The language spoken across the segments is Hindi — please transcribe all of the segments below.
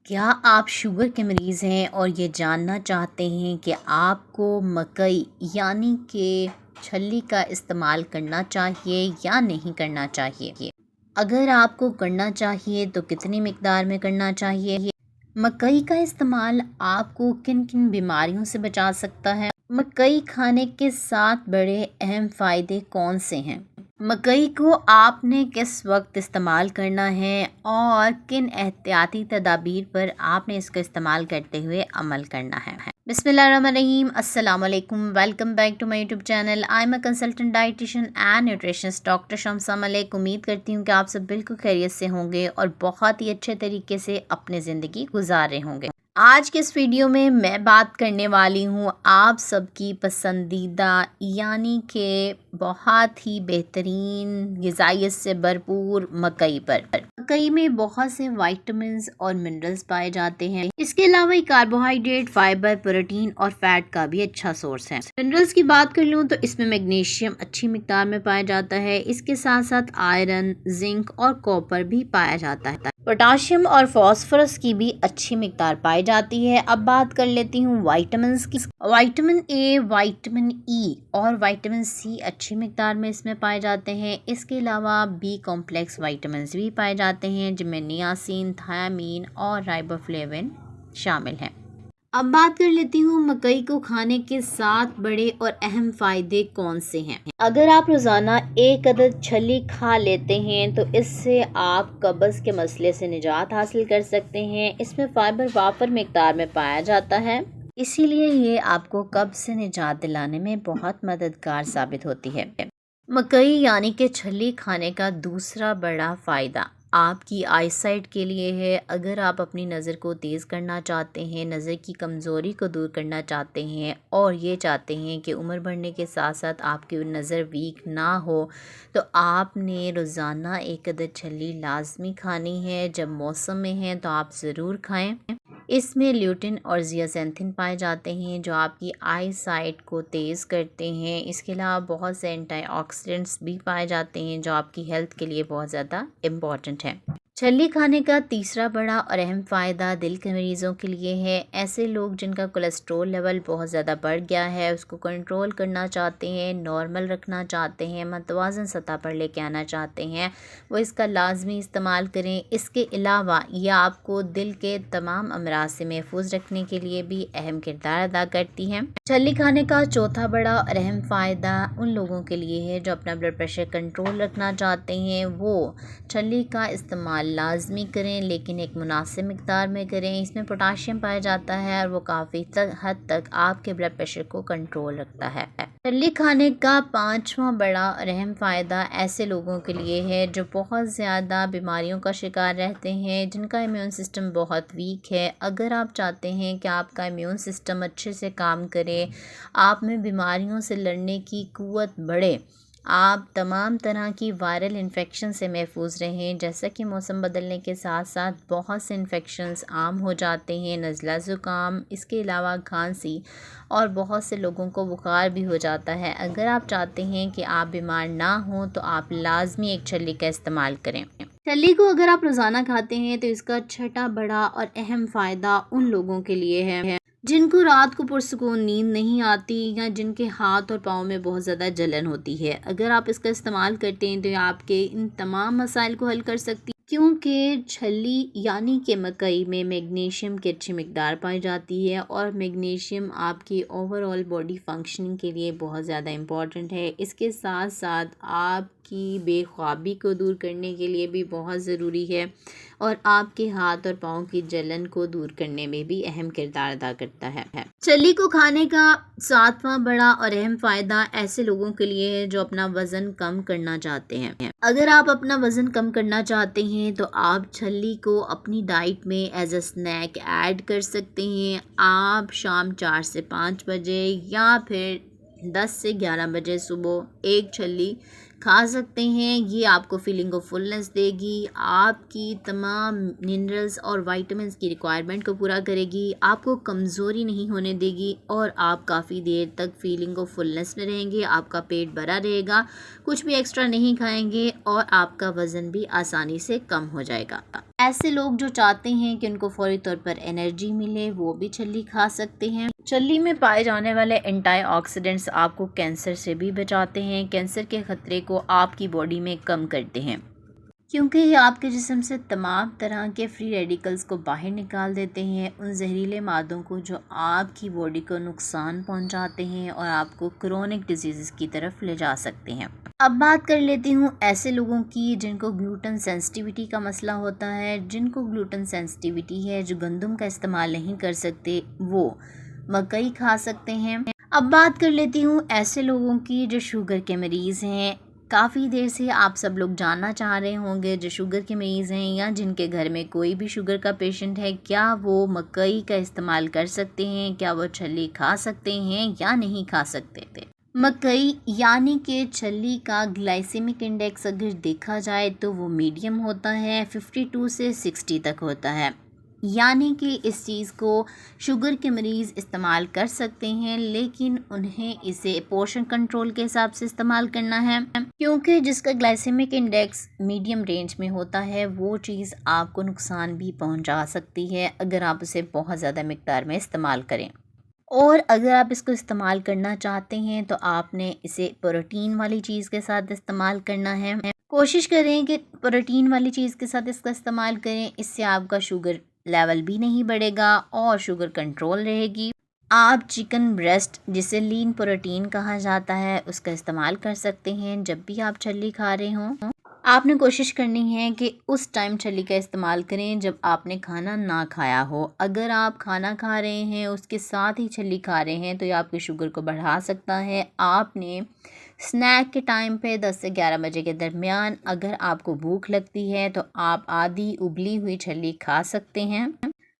क्या आप शुगर के मरीज़ हैं और ये जानना चाहते हैं कि आपको मकई यानी कि छल्ली का इस्तेमाल करना चाहिए या नहीं करना चाहिए? अगर आपको करना चाहिए तो कितनी मिकदार में करना चाहिए? मकई का इस्तेमाल आपको किन किन बीमारियों से बचा सकता है? मकई खाने के 7 बड़े अहम फ़ायदे कौन से हैं? मकई को आपने किस वक्त इस्तेमाल करना है और किन एहतियाती तदाबीर पर आपने इसका इस्तेमाल करते हुए अमल करना है। बिस्मिल्लाहिर्रहमानिर्रहीम, अस्सलाम वालेकुम, welcome back to my YouTube channel. I am a consultant dietitian and nutritionist doctor Shamsa Malik. उम्मीद करती हूँ कि आप सब बिल्कुल खैरियत से होंगे और बहुत ही अच्छे तरीके से अपनी ज़िंदगी गुजार रहे होंगे। आज के इस वीडियो में मैं बात करने वाली हूँ आप सबकी पसंदीदा यानी कि बहुत ही बेहतरीन ग़िज़ाइयत से भरपूर मकई पर। मकई में बहुत से विटामिन्स और मिनरल्स पाए जाते हैं। इसके अलावा ये कार्बोहाइड्रेट, फाइबर, प्रोटीन और फैट का भी अच्छा सोर्स है। मिनरल्स की बात कर लूँ तो इसमें मैग्नीशियम अच्छी मिकदार में पाया जाता है। इसके साथ साथ आयरन, जिंक और कॉपर भी पाया जाता है। पोटाशियम और फास्फोरस की भी अच्छी मिकदार पाई जाती है। अब बात कर लेती हूँ विटामिन्स की। विटामिन ए, विटामिन ई और विटामिन सी अच्छी मिकदार में इसमें पाए जाते हैं। इसके अलावा बी कॉम्प्लेक्स विटामिन्स भी पाए जाते हैं जिनमें नियासिन, थायामीन और राइबोफ्लेविन शामिल हैं। अब बात कर लेती हूँ मकई को खाने के 7 बड़े और अहम फायदे कौन से हैं। अगर आप रोज़ाना एक अदद छली खा लेते हैं तो इससे आप कब्ज़ के मसले से निजात हासिल कर सकते हैं। इसमें फाइबर वाफर मिकदार में पाया जाता है, इसीलिए ये आपको कब्ज़ से निजात दिलाने में बहुत मददगार साबित होती है। मकई यानी कि छली खाने का दूसरा बड़ा फ़ायदा आपकी आईसाइट के लिए है। अगर आप अपनी नज़र को तेज़ करना चाहते हैं, नज़र की कमज़ोरी को दूर करना चाहते हैं और ये चाहते हैं कि उम्र बढ़ने के साथ साथ आपकी नज़र वीक ना हो, तो आपने रोज़ाना एक अदद छल्ली लाजमी खानी है। जब मौसम में है तो आप ज़रूर खाएं। इसमें ल्यूटिन और ज़ियासेंथिन पाए जाते हैं जो आपकी आई साइट को तेज़ करते हैं। इसके अलावा बहुत से एंटीऑक्सीडेंट्स भी पाए जाते हैं जो आपकी हेल्थ के लिए बहुत ज़्यादा इम्पॉर्टेंट है। छल्ली खाने का तीसरा बड़ा और अहम फ़ायदा दिल के मरीज़ों के लिए है। ऐसे लोग जिनका कोलेस्ट्रॉल लेवल बहुत ज़्यादा बढ़ गया है, उसको कंट्रोल करना चाहते हैं, नॉर्मल रखना चाहते हैं, मतवाज़न सतह पर लेके आना चाहते हैं, वो इसका लाजमी इस्तेमाल करें। इसके अलावा ये आपको दिल के तमाम अमराज से महफूज रखने के लिए भी अहम किरदार अदा करती हैं। छल्ली खाने का चौथा बड़ा और अहम फ़ायदा उन लोगों के लिए है जो अपना ब्लड प्रेशर कंट्रोल रखना चाहते हैं। वो छल्ली का इस्तेमाल लाजमी करें, लेकिन एक मुनासिब मिकदार में करें। इसमें पोटाशियम पाया जाता है और वो काफ़ी हद तक आपके ब्लड प्रेशर को कंट्रोल रखता है। छल्ली खाने का पांचवा बड़ा और अहम फ़ायदा ऐसे लोगों के लिए है जो बहुत ज़्यादा बीमारियों का शिकार रहते हैं, जिनका इम्यून सिस्टम बहुत वीक है। अगर आप चाहते हैं कि आपका इम्यून सिस्टम अच्छे से काम करे, आप में बीमारियों से लड़ने की क़ुव्वत बढ़े, आप तमाम तरह की वायरल इन्फेक्शन से महफूज रहें। जैसा कि मौसम बदलने के साथ साथ बहुत से इन्फेक्शंस आम हो जाते हैं, नज़ला ज़ुकाम, इसके अलावा खांसी और बहुत से लोगों को बुखार भी हो जाता है। अगर आप चाहते हैं कि आप बीमार ना हों तो आप लाजमी एक छल्ली का इस्तेमाल करें। छल्ली को अगर आप रोज़ाना खाते हैं तो इसका छठा बड़ा और अहम फ़ायदा उन लोगों के लिए है जिनको रात को पुरसुकून नींद नहीं आती या जिनके हाथ और पाँव में बहुत ज़्यादा जलन होती है। अगर आप इसका इस्तेमाल करते हैं तो ये आपके इन तमाम मसाइल को हल कर सकती है, क्योंकि छल्ली यानी कि मकई में मैग्नीशियम की अच्छी मिकदार पाई जाती है और मैग्नीशियम आपकी ओवरऑल बॉडी फंक्शनिंग के लिए बहुत ज़्यादा इम्पॉर्टेंट है। इसके साथ साथ आपकी बेख्वाबी को दूर करने के लिए भी बहुत ज़रूरी है और आपके हाथ और पाँव की जलन को दूर करने में भी अहम किरदार अदा करता है। छल्ली को खाने का सातवां बड़ा और अहम फ़ायदा ऐसे लोगों के लिए है जो अपना वज़न कम करना चाहते हैं। अगर आप अपना वज़न कम करना चाहते हैं तो आप छल्ली को अपनी डाइट में एज अ स्नैक ऐड कर सकते हैं। आप शाम 4 से 5 बजे या फिर 10 से 11 बजे सुबह एक छल्ली खा सकते हैं। ये आपको फीलिंग ऑफ फुलनेस देगी, आपकी तमाम मिनरल्स और विटामिन्स की रिक्वायरमेंट को पूरा करेगी, आपको कमज़ोरी नहीं होने देगी और आप काफ़ी देर तक फीलिंग ऑफ फुलनेस में रहेंगे। आपका पेट भरा रहेगा, कुछ भी एक्स्ट्रा नहीं खाएंगे और आपका वज़न भी आसानी से कम हो जाएगा। ऐसे लोग जो चाहते हैं कि उनको फौरी तौर पर एनर्जी मिले, वो भी छल्ली खा सकते हैं। छल्ली में पाए जाने वाले एंटीऑक्सीडेंट्स आपको कैंसर से भी बचाते हैं, कैंसर के ख़तरे को आपकी बॉडी में कम करते हैं, क्योंकि ये आपके जिस्म से तमाम तरह के फ्री रेडिकल्स को बाहर निकाल देते हैं, उन जहरीले मादों को जो आपकी बॉडी को नुकसान पहुंचाते हैं और आपको क्रोनिक डिजीज़ की तरफ ले जा सकते हैं। अब बात कर लेती हूँ ऐसे लोगों की जिनको ग्लूटेन सेंसिटिविटी का मसला होता है। जिनको ग्लूटेन सेंसिटिविटी है, जो गंदम का इस्तेमाल नहीं कर सकते, वो मकई खा सकते हैं। अब बात कर लेती हूँ ऐसे लोगों की जो शुगर के मरीज़ हैं। काफ़ी देर से आप सब लोग जानना चाह रहे होंगे जो शुगर के मरीज़ हैं या जिनके घर में कोई भी शुगर का पेशेंट है, क्या वो मकई का इस्तेमाल कर सकते हैं, क्या वो छल्ली खा सकते हैं या नहीं खा सकते थे। मकई यानी कि छल्ली का ग्लाइसेमिक इंडेक्स अगर देखा जाए तो वो मीडियम होता है, 52 से 60 तक होता है, यानी कि इस चीज़ को शुगर के मरीज़ इस्तेमाल कर सकते हैं, लेकिन उन्हें इसे पोर्शन कंट्रोल के हिसाब से इस्तेमाल करना है, क्योंकि जिसका ग्लाइसेमिक इंडेक्स मीडियम रेंज में होता है वो चीज़ आपको नुकसान भी पहुंचा सकती है अगर आप उसे बहुत ज़्यादा मिकदार में इस्तेमाल करें। और अगर आप इसको इस्तेमाल करना चाहते हैं तो आपने इसे प्रोटीन वाली चीज़ के साथ इस्तेमाल करना है। कोशिश करें कि प्रोटीन वाली चीज़ के साथ इसका इस्तेमाल करें, इससे आपका शुगर लेवल भी नहीं बढ़ेगा और शुगर कंट्रोल रहेगी। आप चिकन ब्रेस्ट, जिसे लीन प्रोटीन कहा जाता है, उसका इस्तेमाल कर सकते हैं जब भी आप छल्ली खा रहे हों। आपने कोशिश करनी है कि उस टाइम छल्ली का इस्तेमाल करें जब आपने खाना ना खाया हो। अगर आप खाना खा रहे हैं उसके साथ ही छल्ली खा रहे हैं तो ये आपके शुगर को बढ़ा सकता है। आपने स्नैक के टाइम पे 10 से 11 बजे के दरमियान अगर आपको भूख लगती है तो आप आधी उबली हुई छल्ली खा सकते हैं।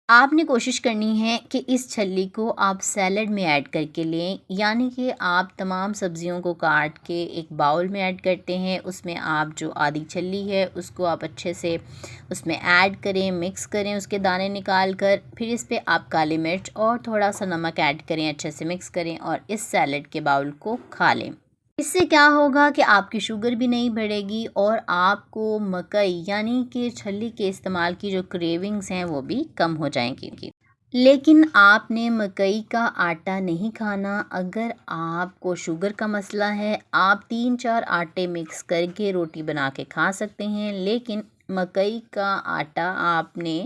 आपने कोशिश करनी है कि इस छल्ली को आप सैलड में ऐड करके लें, यानी कि आप तमाम सब्जियों को काट के एक बाउल में ऐड करते हैं, उसमें आप जो आधी छल्ली है उसको आप अच्छे से उसमें ऐड करें, मिक्स करें उसके दाने निकाल कर, फिर इस पे आप काली मिर्च और थोड़ा सा नमक ऐड करें, अच्छे से मिक्स करें और इस सैलड के बाउल को खा लें। इससे क्या होगा कि आपकी शुगर भी नहीं बढ़ेगी और आपको मकई यानी कि छल्ली के इस्तेमाल की जो क्रेविंग्स हैं वो भी कम हो जाएंगी। लेकिन आपने मकई का आटा नहीं खाना। अगर आपको शुगर का मसला है, आप 3-4 आटे मिक्स करके रोटी बना के खा सकते हैं, लेकिन मकई का आटा आपने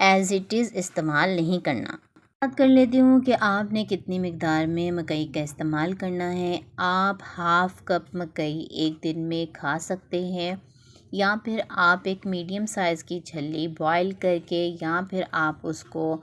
एज़ इट इज़ इस्तेमाल नहीं करना। बात कर लेती हूँ कि आपने कितनी मिकदार में मकई का इस्तेमाल करना है। आप हाफ़ कप मकई एक दिन में खा सकते हैं, या फिर आप एक मीडियम साइज़ की छल्ली बॉईल करके या फिर आप उसको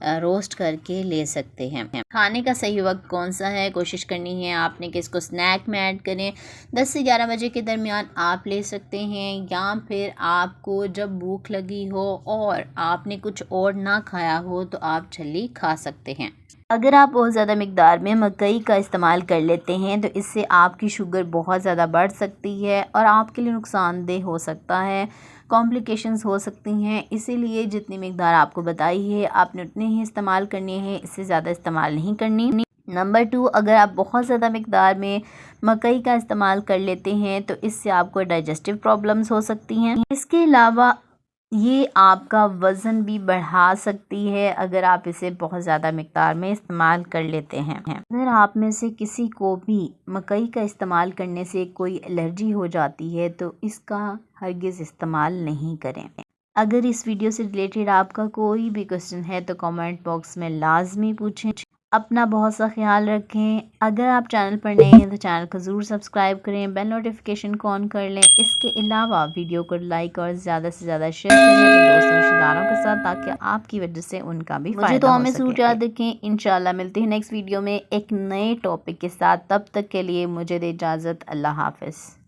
रोस्ट करके ले सकते हैं। खाने का सही वक्त कौन सा है, कोशिश करनी है आपने कि इसको स्नैक में ऐड करें। 10 से 11 बजे के दरमियान आप ले सकते हैं, या फिर आपको जब भूख लगी हो और आपने कुछ और ना खाया हो तो आप छल्ली खा सकते हैं। अगर आप बहुत ज़्यादा मिकदार में मकई का इस्तेमाल कर लेते हैं तो इससे आपकी शुगर बहुत ज़्यादा बढ़ सकती है और आपके लिए नुकसानदेह हो सकता है, कॉम्प्लिकेशंस हो सकती हैं। इसीलिए जितनी मिकदार आपको बताई है आपने उतनी ही इस्तेमाल करनी है, इससे ज़्यादा इस्तेमाल नहीं करनी। नंबर 2, अगर आप बहुत ज़्यादा मिकदार में मकई का इस्तेमाल कर लेते हैं तो इससे आपको डाइजेस्टिव प्रॉब्लम्स हो सकती हैं। इसके अलावा ये आपका वज़न भी बढ़ा सकती है अगर आप इसे बहुत ज़्यादा मिकदार में इस्तेमाल कर लेते हैं। अगर आप में से किसी को भी मकई का इस्तेमाल करने से कोई एलर्जी हो जाती है तो इसका हरगिज़ इस्तेमाल नहीं करें। अगर इस वीडियो से रिलेटेड आपका कोई भी क्वेश्चन है तो कमेंट बॉक्स में लाजमी पूछें। अपना बहुत सा ख्याल रखें। अगर आप चैनल पर नए हैं तो चैनल को ज़रूर सब्सक्राइब करें, बेल नोटिफिकेशन को ऑन कर लें। इसके अलावा वीडियो को लाइक और ज़्यादा से ज़्यादा शेयर करें अपने दोस्तों रिश्तेदारों के साथ, ताकि आपकी वजह से उनका भी फायदा हो सके। मुझे तो हमें सूट याद रखें। इंशाल्लाह मिलते हैं नेक्स्ट वीडियो में एक नए टॉपिक के साथ। तब तक के लिए मुझे दे इजाज़त। अल्लाह हाफ़िज़।